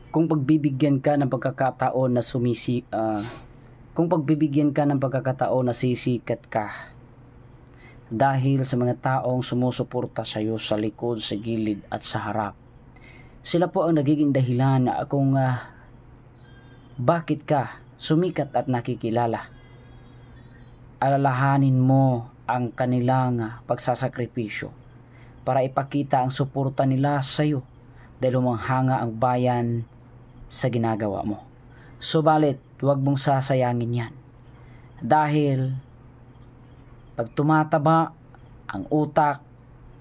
Kung pagbibigyan ka ng pagkakataon na kung pagbibigyan ka ng pagkakataon na sisikat ka dahil sa mga taong sumusuporta sa iyo sa likod, sa gilid at sa harap. Sila po ang nagiging dahilan na kung bakit ka sumikat at nakikilala. Alalahanin mo ang kanilang pagsasakripisyo para ipakita ang suporta nila sa iyo dahil humanghanga ang bayan sa ginagawa mo. Subalit, huwag mong sasayangin yan. Dahil pag tumataba ang utak,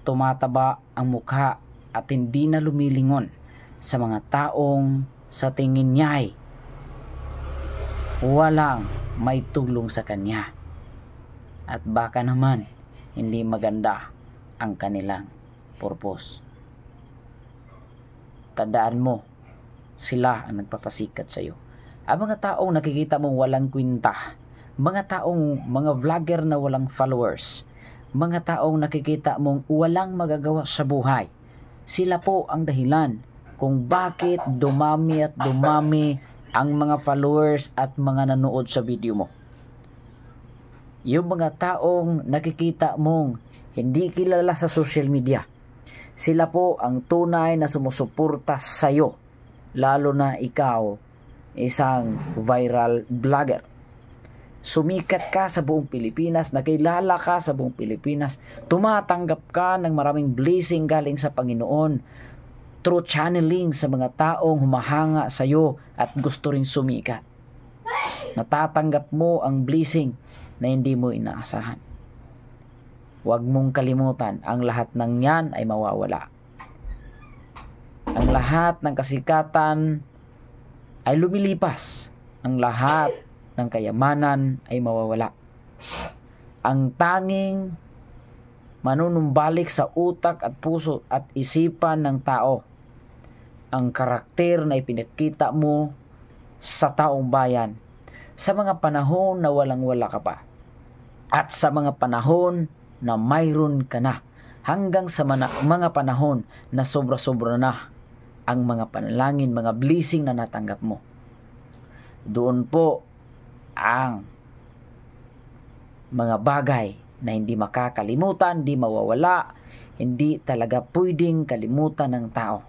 tumataba ang mukha at hindi na lumilingon sa mga taong sa tingin niya'y walang may tulong sa kanya. At baka naman hindi maganda ang kanilang purpose. Tandaan mo, sila ang nagpapasikat sa iyo. Ang mga taong nakikita mong walang kwinta, mga vlogger na walang followers, mga taong nakikita mong walang magagawa sa buhay, sila po ang dahilan kung bakit dumami at dumami ang mga followers at mga nanood sa video mo. Yung mga taong nakikita mong hindi kilala sa social media, sila po ang tunay na sumusuporta sa iyo, lalo na ikaw, isang viral vlogger. Sumikat ka sa buong Pilipinas, nakilala ka sa buong Pilipinas, tumatanggap ka ng maraming blessing galing sa Panginoon through channeling sa mga taong humahanga sa iyo at gusto rin sumikat. Natatanggap mo ang blessing na hindi mo inaasahan. Huwag mong kalimutan, ang lahat ng yan ay mawawala. Ang lahat ng kasikatan ay lumilipas. Ang lahat ng kayamanan ay mawawala. Ang tanging manunumbalik sa utak at puso at isipan ng tao, ang karakter na ipinakita mo sa taong bayan sa mga panahon na walang-wala ka pa at sa mga panahon na mayroon ka na, hanggang sa mga panahon na sobra-sobra na ang mga panalangin, mga blessing na natanggap mo. Doon po ang mga bagay na hindi makakalimutan, hindi mawawala, hindi talaga pwedeng kalimutan ng tao.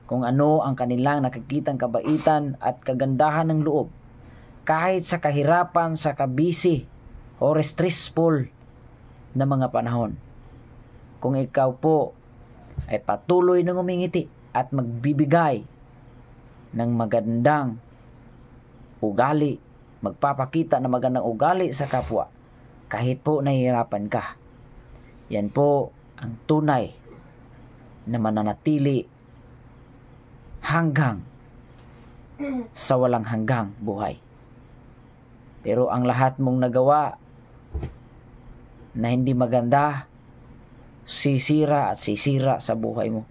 Kung ano ang kanilang nakikitang kabaitan at kagandahan ng loob, kahit sa kahirapan, sa kabisi o stressful na mga panahon. Kung ikaw po ay patuloy na ngumingiti at magbibigay ng magandang ugali, magpapakita ng magandang ugali sa kapwa, kahit po nahihirapan ka, yan po ang tunay na mananatili hanggang sa walang hanggang buhay. Pero ang lahat mong nagawa na hindi maganda, sisira at sisira sa buhay mo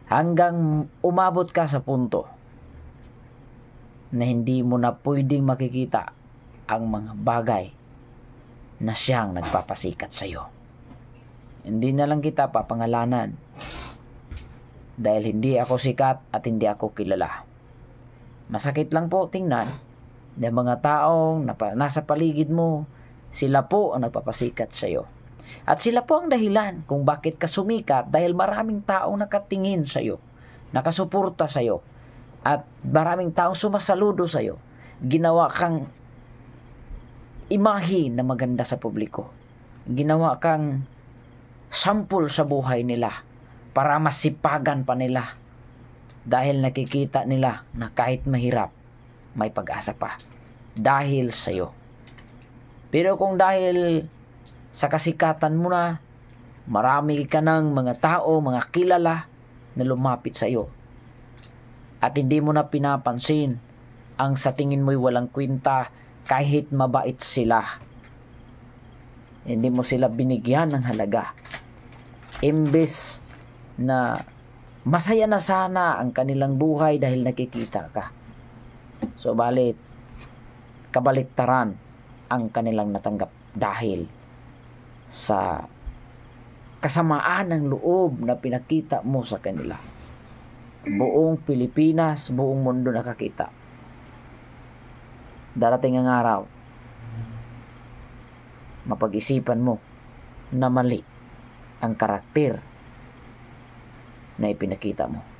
hanggang umabot ka sa punto na hindi mo na pwedeng makikita ang mga bagay na siyang nagpapasikat sa iyo. Hindi na lang kita papangalanan dahil hindi ako sikat at hindi ako kilala. Masakit lang po tingnan na mga taong nasa paligid mo, sila po ang nagpapasikat sa iyo. At sila po ang dahilan kung bakit ka sumikat, dahil maraming taong nakatingin sa iyo, nakasuporta sa iyo, at maraming taong sumasaludo sa iyo. Ginawa kang imahe na maganda sa publiko. Ginawa kang sampol sa buhay nila para masipagan pa nila dahil nakikita nila na kahit mahirap, may pag-asa pa dahil sa iyo. Pero kung dahil sa kasikatan mo na, marami ka ng mga tao, mga kilala na lumapit sa iyo at hindi mo na pinapansin ang sa tingin mo'y walang kwenta kahit mabait sila. Hindi mo sila binigyan ng halaga. Imbes na masaya na sana ang kanilang buhay dahil nakikita ka, subalit kabaliktaran ang kanilang natanggap dahil sa kasamaan ng loob na pinakita mo sa kanila. buong Pilipinas, buong mundo nakakita. Darating ang araw, mapag-isipan mo na mali ang karakter na ipinakita mo.